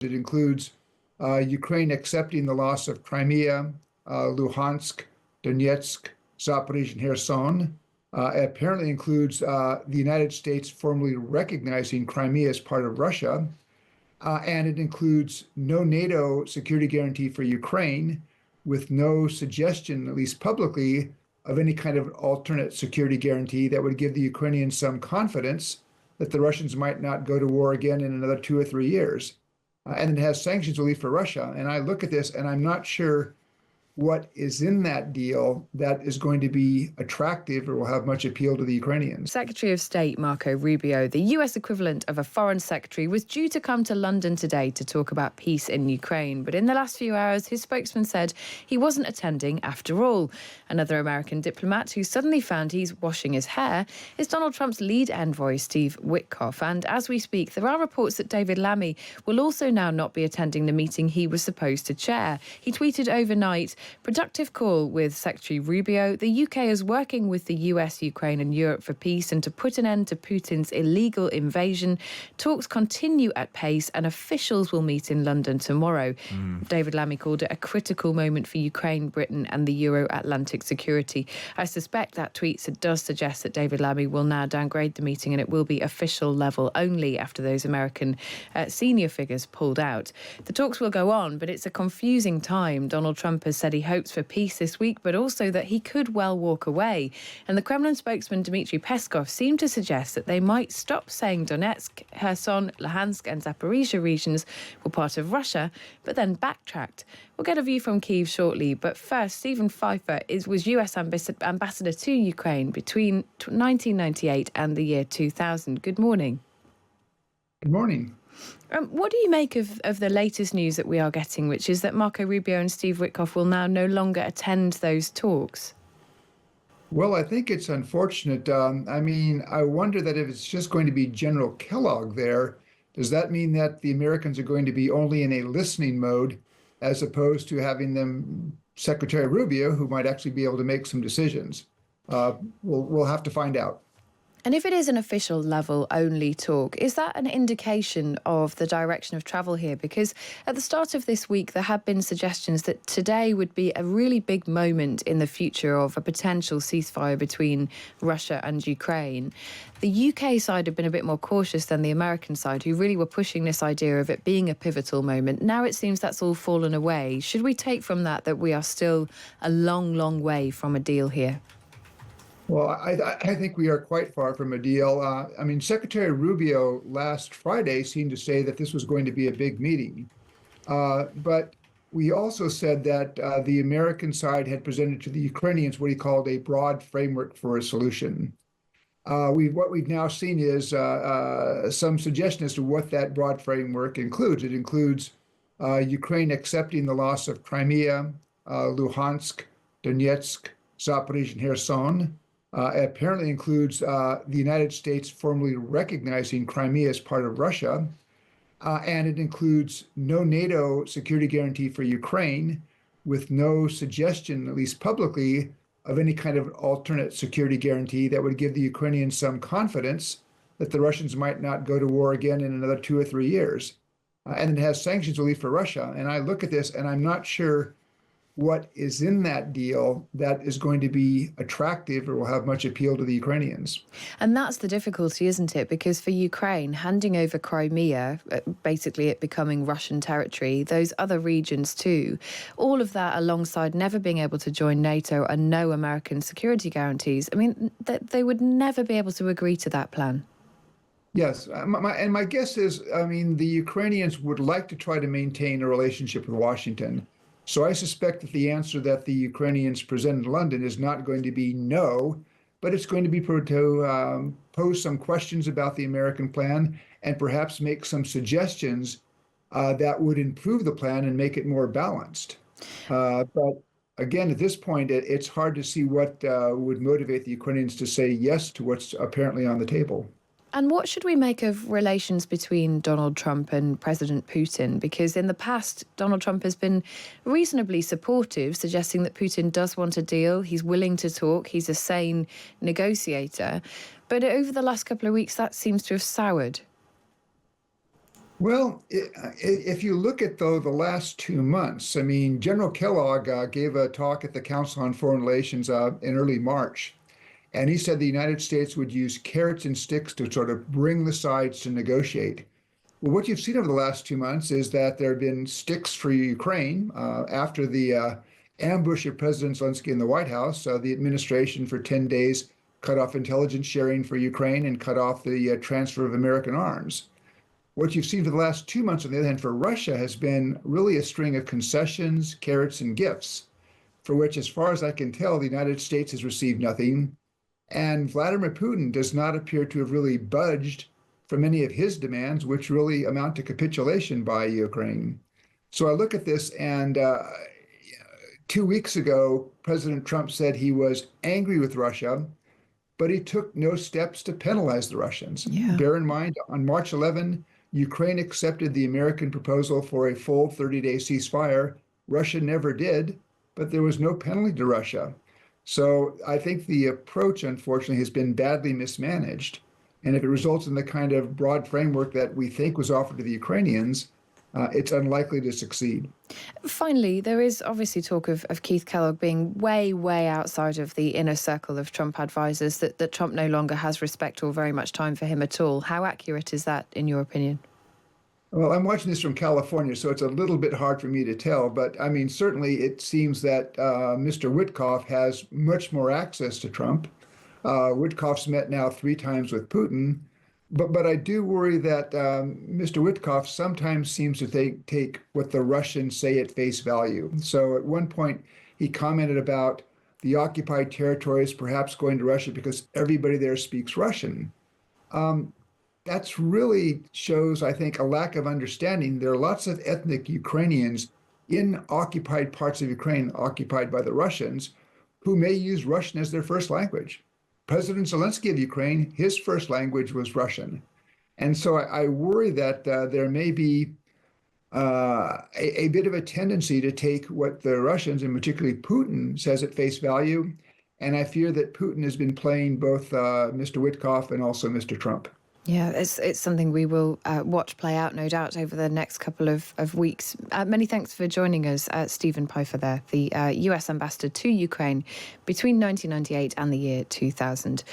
It includes Ukraine accepting the loss of Crimea, Luhansk, Donetsk, Zaporizhzhia, and Kherson. It apparently includes the United States formally recognizing Crimea as part of Russia. And it includes no NATO security guarantee for Ukraine, with no suggestion, at least publicly, of any kind of alternate security guarantee that would give the Ukrainians some confidence that the Russians might not go to war again in another 2 or 3 years. And it has sanctions relief for Russia. And I look at this and I'm not sure what is in that deal that is going to be attractive or will have much appeal to the Ukrainians. Secretary of State Marco Rubio, the US equivalent of a foreign secretary, was due to come to London today to talk about peace in Ukraine. But in the last few hours, his spokesman said he wasn't attending after all. Another American diplomat who suddenly found he's washing his hair is Donald Trump's lead envoy, Steve Witkoff. And as we speak, there are reports that David Lammy will also now not be attending the meeting he was supposed to chair. He tweeted overnight, "Productive call with Secretary Rubio. The UK is working with the US, Ukraine and Europe for peace and to put an end to Putin's illegal invasion. Talks continue at pace and officials will meet in London tomorrow." David Lammy called it a critical moment for Ukraine, Britain and the Euro-Atlantic security. I suspect that tweet does suggest that David Lammy will now downgrade the meeting and it will be official level only after those American senior figures pulled out. The talks will go on, but it's a confusing time. Donald Trump has said he hopes for peace this week, but also that he could well walk away. And the Kremlin spokesman Dmitry Peskov seemed to suggest that they might stop saying Donetsk, Kherson, Luhansk and Zaporizhzhia regions were part of Russia, but then backtracked. We'll get a view from Kyiv shortly, but first, Stephen Pifer was US ambassador to Ukraine between 1998 and the year 2000. Good morning. Good morning. What do you make of the latest news that we are getting, which is that Marco Rubio and Steve Witkoff will now no longer attend those talks? Well, I think it's unfortunate. I wonder that if it's just going to be General Kellogg there, does that mean that the Americans are going to be only in a listening mode as opposed to having them Secretary Rubio, who might actually be able to make some decisions? We'll have to find out. And if it is an official level only talk, is that an indication of the direction of travel here? Because at the start of this week, there have been suggestions that today would be a really big moment in the future of a potential ceasefire between Russia and Ukraine. The UK side have been a bit more cautious than the American side, who really were pushing this idea of it being a pivotal moment. Now it seems that's all fallen away. Should we take from that we are still a long, long way from a deal here? Well, I think we are quite far from a deal. Secretary Rubio last Friday seemed to say that this was going to be a big meeting. But we also said that the American side had presented to the Ukrainians what he called a broad framework for a solution. What we've now seen is some suggestion as to what that broad framework includes. It includes Ukraine accepting the loss of Crimea, Luhansk, Donetsk, Zaporizhzhia, and Kherson. It apparently includes the United States formally recognizing Crimea as part of Russia. And it includes no NATO security guarantee for Ukraine, with no suggestion, at least publicly, of any kind of alternate security guarantee that would give the Ukrainians some confidence that the Russians might not go to war again in another 2 or 3 years. And it has sanctions relief for Russia. And I look at this and I'm not sure what is in that deal that is going to be attractive or will have much appeal to the Ukrainians. And that's the difficulty, isn't it? Because for Ukraine, handing over Crimea, basically it becoming Russian territory, those other regions too, all of that alongside never being able to join NATO and no American security guarantees, they would never be able to agree to that plan. Yes, my guess is, the Ukrainians would like to try to maintain a relationship with Washington. So I suspect that the answer that the Ukrainians present in London is not going to be no, but it's going to be to pose some questions about the American plan and perhaps make some suggestions that would improve the plan and make it more balanced. But again, at this point, it's hard to see what would motivate the Ukrainians to say yes to what's apparently on the table. And what should we make of relations between Donald Trump and President Putin? Because in the past, Donald Trump has been reasonably supportive, suggesting that Putin does want a deal. He's willing to talk. He's a sane negotiator. But over the last couple of weeks, that seems to have soured. Well, if you look at though the last 2 months, I mean, General Kellogg gave a talk at the Council on Foreign Relations in early March, and he said the United States would use carrots and sticks to sort of bring the sides to negotiate. Well, what you've seen over the last 2 months is that there have been sticks for Ukraine after the ambush of President Zelensky in the White House. The administration for 10 days cut off intelligence sharing for Ukraine and cut off the transfer of American arms. What you've seen for the last 2 months, on the other hand, for Russia has been really a string of concessions, carrots, and gifts, for which, as far as I can tell, the United States has received nothing. And Vladimir Putin does not appear to have really budged from any of his demands, which really amount to capitulation by Ukraine. So I look at this, and 2 weeks ago, President Trump said he was angry with Russia, but he took no steps to penalize the Russians. Yeah. Bear in mind, on March 11, Ukraine accepted the American proposal for a full 30-day ceasefire. Russia never did, but there was no penalty to Russia. So I think the approach, unfortunately, has been badly mismanaged. And if it results in the kind of broad framework that we think was offered to the Ukrainians, it's unlikely to succeed. Finally, there is obviously talk of Keith Kellogg being way, way outside of the inner circle of Trump advisors, that Trump no longer has respect or very much time for him at all. How accurate is that, in your opinion? Well, I'm watching this from California, so it's a little bit hard for me to tell. But I mean, certainly it seems that Mr. Witkoff has much more access to Trump. Witkoff's met now 3 times with Putin. But I do worry that Mr. Witkoff sometimes seems to take what the Russians say at face value. So at one point, he commented about the occupied territories perhaps going to Russia because everybody there speaks Russian. That's really shows, I think, a lack of understanding. There are lots of ethnic Ukrainians in occupied parts of Ukraine, occupied by the Russians, who may use Russian as their first language. President Zelensky of Ukraine, his first language was Russian. And so I worry that there may be a bit of a tendency to take what the Russians, and particularly Putin, says at face value. And I fear that Putin has been playing both Mr. Witkoff and also Mr. Trump. Yeah, it's something we will watch play out, no doubt, over the next couple of weeks. Many thanks for joining us, Stephen Pifer there, the US ambassador to Ukraine between 1998 and the year 2000.